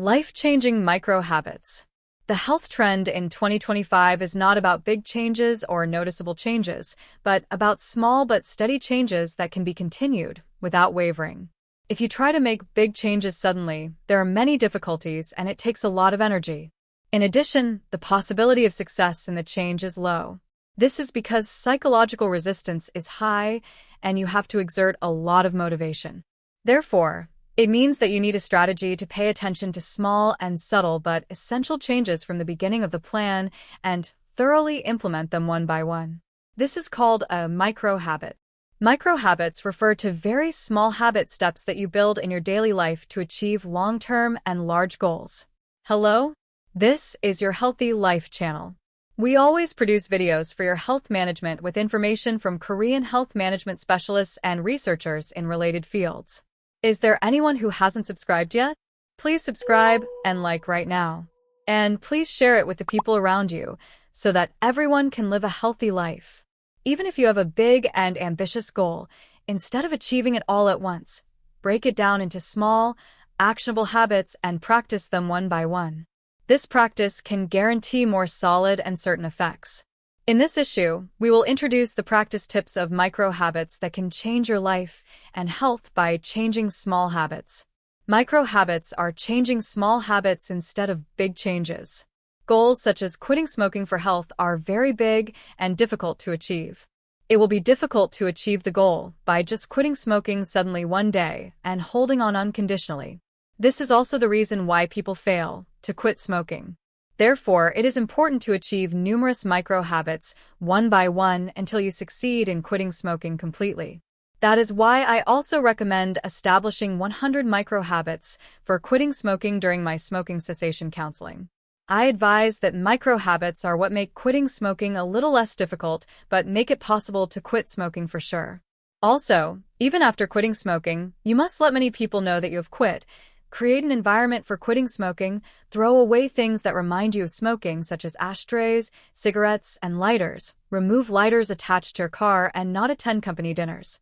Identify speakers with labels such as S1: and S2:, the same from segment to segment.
S1: Life-changing micro-habits. The health trend in 2025 is not about big changes or noticeable changes, but about small but steady changes that can be continued without wavering. If you try to make big changes suddenly, there are many difficulties and it takes a lot of energy. In addition, the possibility of success in the change is low. This is because psychological resistance is high and you have to exert a lot of motivation. Therefore, it means that you need a strategy to pay attention to small and subtle but essential changes from the beginning of the plan and thoroughly implement them one by one. This is called a micro-habit. Micro-habits refer to very small habit steps that you build in your daily life to achieve long-term and large goals. Hello? This is your Healthy Life channel. We always produce videos for your health management with information from Korean health management specialists and researchers in related fields. Is there anyone who hasn't subscribed yet? Please subscribe and like right now. And please share it with the people around you so that everyone can live a healthy life. Even if you have a big and ambitious goal, instead of achieving it all at once, break it down into small, actionable habits and practice them one by one. This practice can guarantee more solid and certain effects. In this issue, we will introduce the practice tips of micro-habits that can change your life and health by changing small habits. Micro-habits are changing small habits instead of big changes. Goals such as quitting smoking for health are very big and difficult to achieve. It will be difficult to achieve the goal by just quitting smoking suddenly one day and holding on unconditionally. This is also the reason why people fail to quit smoking. Therefore, it is important to achieve numerous micro-habits one by one until you succeed in quitting smoking completely. That is why I also recommend establishing 100 micro-habits for quitting smoking during my smoking cessation counseling. I advise that micro-habits are what make quitting smoking a little less difficult, but make it possible to quit smoking for sure. Also, even after quitting smoking, you must let many people know that you have quit. Create an environment for quitting smoking, throw away things that remind you of smoking such as ashtrays, cigarettes, and lighters. Remove lighters attached to your car and not attend company dinners.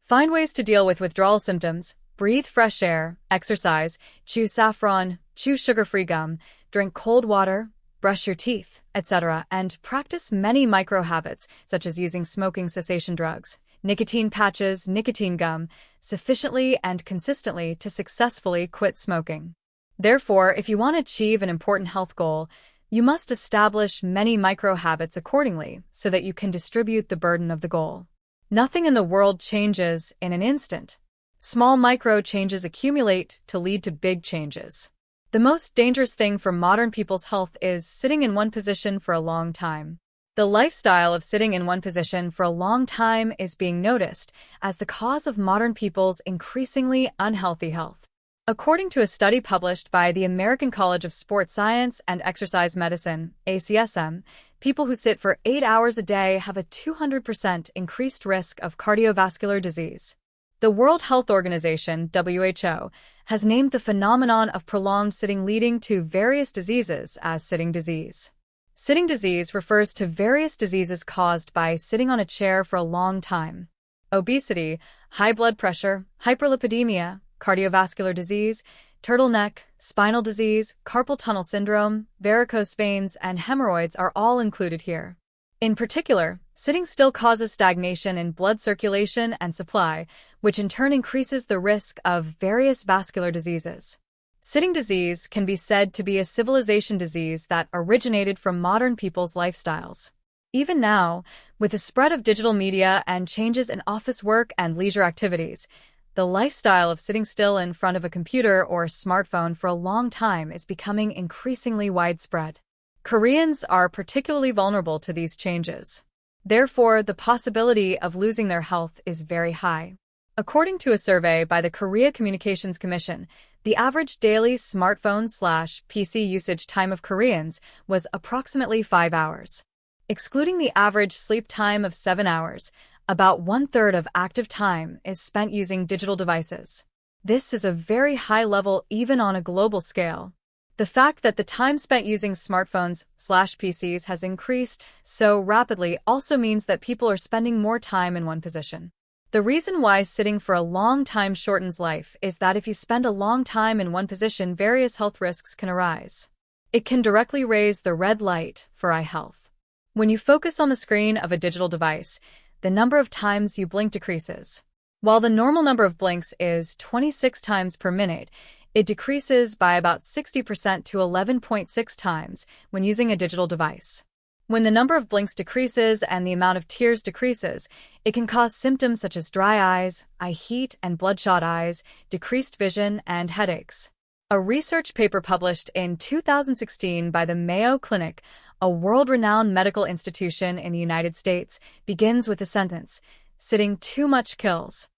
S1: Find ways to deal with withdrawal symptoms, breathe fresh air, exercise, chew saffron, chew sugar-free gum, drink cold water, brush your teeth, etc., and practice many micro-habits such as using smoking cessation drugs, nicotine patches, nicotine gum, sufficiently and consistently to successfully quit smoking. Therefore, if you want to achieve an important health goal, you must establish many micro-habits accordingly so that you can distribute the burden of the goal. Nothing in the world changes in an instant. Small micro-changes accumulate to lead to big changes. The most dangerous thing for modern people's health is sitting in one position for a long time. The lifestyle of sitting in one position for a long time is being noticed as the cause of modern people's increasingly unhealthy health. According to a study published by the American College of Sports Science and Exercise Medicine, ACSM, people who sit for 8 hours a day have a 200% increased risk of cardiovascular disease. The World Health Organization, WHO, has named the phenomenon of prolonged sitting leading to various diseases as sitting disease. Sitting disease refers to various diseases caused by sitting on a chair for a long time. Obesity, high blood pressure, hyperlipidemia, cardiovascular disease, turtleneck, spinal disease, carpal tunnel syndrome, varicose veins, and hemorrhoids are all included here. In particular, sitting still causes stagnation in blood circulation and supply, which in turn increases the risk of various vascular diseases. Sitting disease can be said to be a civilization disease that originated from modern people's lifestyles. Even now, with the spread of digital media and changes in office work and leisure activities, the lifestyle of sitting still in front of a computer or smartphone for a long time is becoming increasingly widespread. Koreans are particularly vulnerable to these changes. Therefore, the possibility of losing their health is very high. According to a survey by the Korea Communications Commission, the average daily smartphone/PC usage time of Koreans was approximately 5 hours. Excluding the average sleep time of 7 hours, about 1/3 of active time is spent using digital devices. This is a very high level even on a global scale. The fact that the time spent using smartphones/PCs has increased so rapidly also means that people are spending more time in one position. The reason why sitting for a long time shortens life is that if you spend a long time in one position, various health risks can arise. It can directly raise the red light for eye health. When you focus on the screen of a digital device, the number of times you blink decreases. While the normal number of blinks is 26 times per minute, it decreases by about 60% to 11.6 times when using a digital device. When the number of blinks decreases and the amount of tears decreases, it can cause symptoms such as dry eyes, eye heat and bloodshot eyes, decreased vision, and headaches. A research paper published in 2016 by the Mayo Clinic, a world-renowned medical institution in the United States, begins with the sentence, "Sitting too much kills."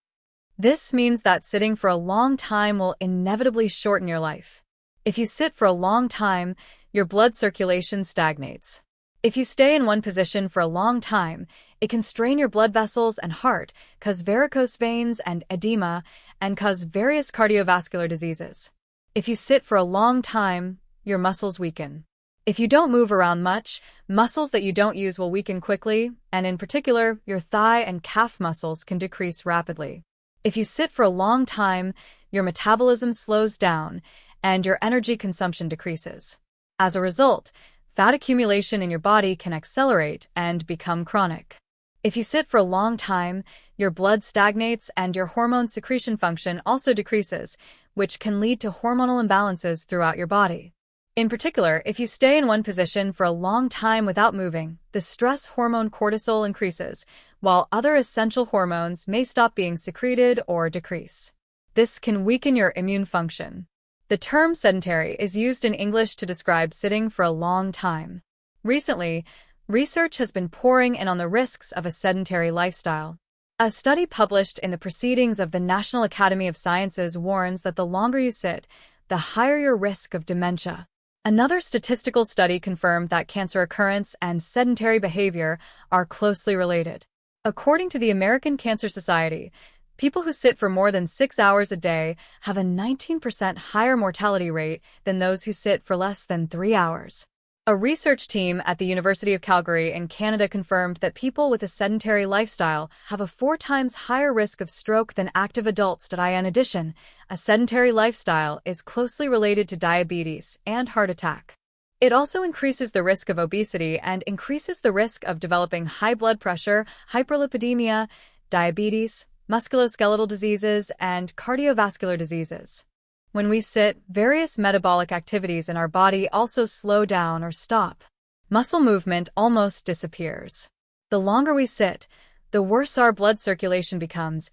S1: This means that sitting for a long time will inevitably shorten your life. If you sit for a long time, your blood circulation stagnates. If you stay in one position for a long time, it can strain your blood vessels and heart, cause varicose veins and edema, and cause various cardiovascular diseases. If you sit for a long time, your muscles weaken. If you don't move around much, muscles that you don't use will weaken quickly, and in particular, your thigh and calf muscles can decrease rapidly. If you sit for a long time, your metabolism slows down, and your energy consumption decreases. As a result, fat accumulation in your body can accelerate and become chronic. If you sit for a long time, your blood stagnates and your hormone secretion function also decreases, which can lead to hormonal imbalances throughout your body. In particular, if you stay in one position for a long time without moving, the stress hormone cortisol increases, while other essential hormones may stop being secreted or decrease. This can weaken your immune function. The term sedentary is used in English to describe sitting for a long time. Recently, research has been pouring in on the risks of a sedentary lifestyle. A study published in the Proceedings of the National Academy of Sciences warns that the longer you sit, the higher your risk of dementia. Another statistical study confirmed that cancer occurrence and sedentary behavior are closely related. According to the American Cancer Society, people who sit for more than 6 hours a day have a 19% higher mortality rate than those who sit for less than 3 hours. A research team at the University of Calgary in Canada confirmed that people with a sedentary lifestyle have a 4 times higher risk of stroke than active adults. In addition, a sedentary lifestyle is closely related to diabetes and heart attack. It also increases the risk of obesity and increases the risk of developing high blood pressure, hyperlipidemia, diabetes, musculoskeletal diseases, and cardiovascular diseases. When we sit, various metabolic activities in our body also slow down or stop. Muscle movement almost disappears. The longer we sit, the worse our blood circulation becomes,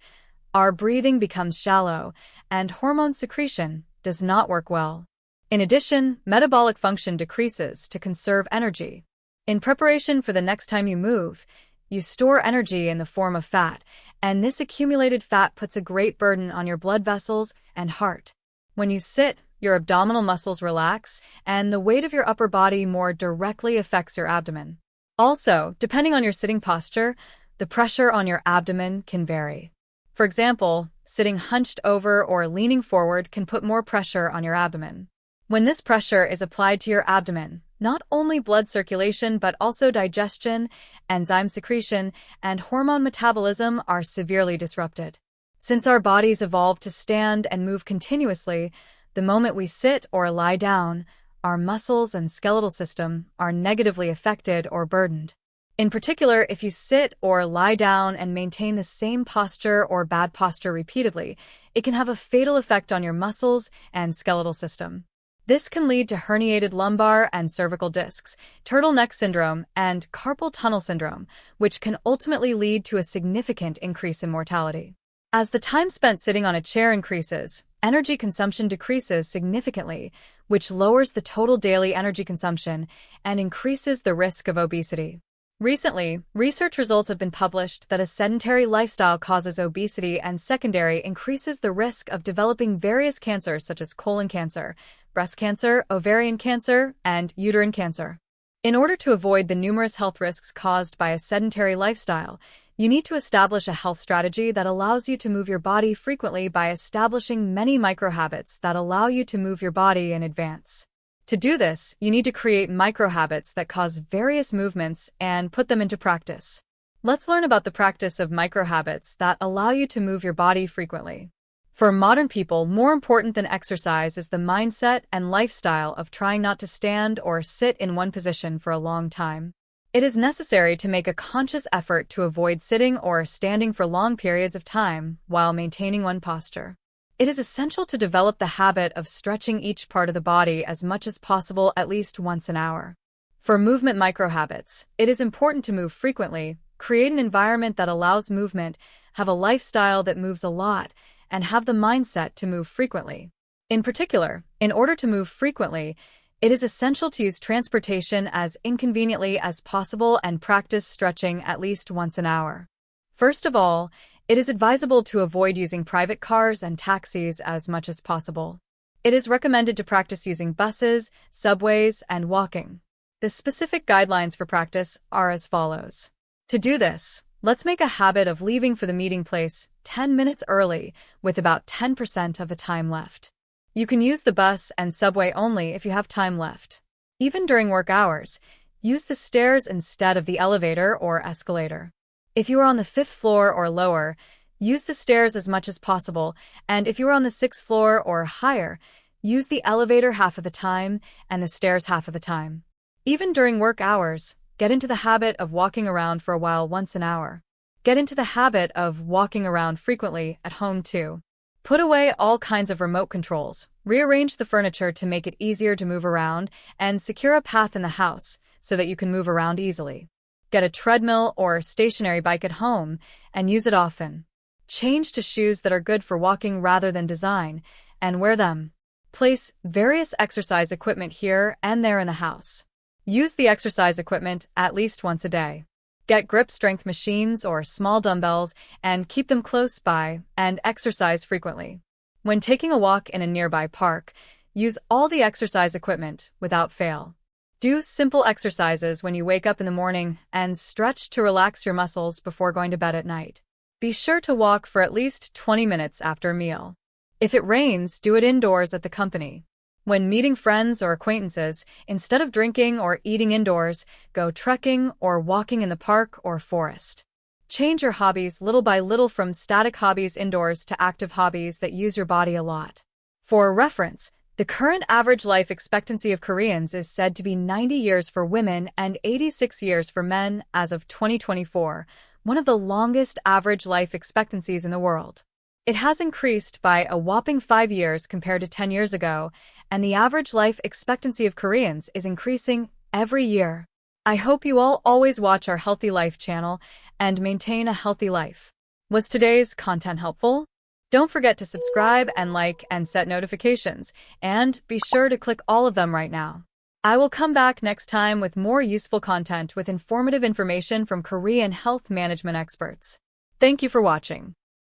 S1: our breathing becomes shallow, and hormone secretion does not work well. In addition, metabolic function decreases to conserve energy. In preparation for the next time you move, you store energy in the form of fat, and this accumulated fat puts a great burden on your blood vessels and heart. When you sit, your abdominal muscles relax, and the weight of your upper body more directly affects your abdomen. Also, depending on your sitting posture, the pressure on your abdomen can vary. For example, sitting hunched over or leaning forward can put more pressure on your abdomen. When this pressure is applied to your abdomen, not only blood circulation but also digestion, enzyme secretion, and hormone metabolism are severely disrupted. Since our bodies evolved to stand and move continuously, the moment we sit or lie down, our muscles and skeletal system are negatively affected or burdened. In particular, if you sit or lie down and maintain the same posture or bad posture repeatedly, it can have a fatal effect on your muscles and skeletal system. This can lead to herniated lumbar and cervical discs, turtleneck syndrome, and carpal tunnel syndrome, which can ultimately lead to a significant increase in mortality. As the time spent sitting on a chair increases, energy consumption decreases significantly, which lowers the total daily energy consumption and increases the risk of obesity. Recently, research results have been published that a sedentary lifestyle causes obesity and secondary increases the risk of developing various cancers such as colon cancer, breast cancer, ovarian cancer, and uterine cancer. In order to avoid the numerous health risks caused by a sedentary lifestyle, you need to establish a health strategy that allows you to move your body frequently by establishing many microhabits that allow you to move your body in advance. To do this, you need to create microhabits that cause various movements and put them into practice. Let's learn about the practice of microhabits that allow you to move your body frequently. For modern people, more important than exercise is the mindset and lifestyle of trying not to stand or sit in one position for a long time. It is necessary to make a conscious effort to avoid sitting or standing for long periods of time while maintaining one posture. It is essential to develop the habit of stretching each part of the body as much as possible at least once an hour. For movement microhabits, it is important to move frequently, create an environment that allows movement, have a lifestyle that moves a lot, and have the mindset to move frequently. In particular, in order to move frequently, it is essential to use transportation as inconveniently as possible and practice stretching at least once an hour. First of all, it is advisable to avoid using private cars and taxis as much as possible. It is recommended to practice using buses, subways, and walking. The specific guidelines for practice are as follows. To do this, let's make a habit of leaving for the meeting place 10 minutes early with about 10% of the time left. You can use the bus and subway only if you have time left. Even during work hours, use the stairs instead of the elevator or escalator. If you are on the 5th floor or lower, use the stairs as much as possible, and if you are on the 6th floor or higher, use the elevator half of the time and the stairs half of the time. Even during work hours, get into the habit of walking around for a while once an hour. Get into the habit of walking around frequently at home too. Put away all kinds of remote controls, rearrange the furniture to make it easier to move around, and secure a path in the house so that you can move around easily. Get a treadmill or stationary bike at home and use it often. Change to shoes that are good for walking rather than design, and wear them. Place various exercise equipment here and there in the house. Use the exercise equipment at least once a day. Get grip strength machines or small dumbbells and keep them close by and exercise frequently. When taking a walk in a nearby park, use all the exercise equipment without fail. Do simple exercises when you wake up in the morning and stretch to relax your muscles before going to bed at night. Be sure to walk for at least 20 minutes after a meal. If it rains, do it indoors at the company. When meeting friends or acquaintances, instead of drinking or eating indoors, go trekking or walking in the park or forest. Change your hobbies little by little from static hobbies indoors to active hobbies that use your body a lot. For reference, the current average life expectancy of Koreans is said to be 90 years for women and 86 years for men as of 2024, one of the longest average life expectancies in the world. It has increased by a whopping 5 years compared to 10 years ago, and the average life expectancy of Koreans is increasing every year. I hope you all always watch our Healthy Life channel and maintain a healthy life. Was today's content helpful? Don't forget to subscribe and like and set notifications, and be sure to click all of them right now. I will come back next time with more useful content with informative information from Korean health management experts. Thank you for watching.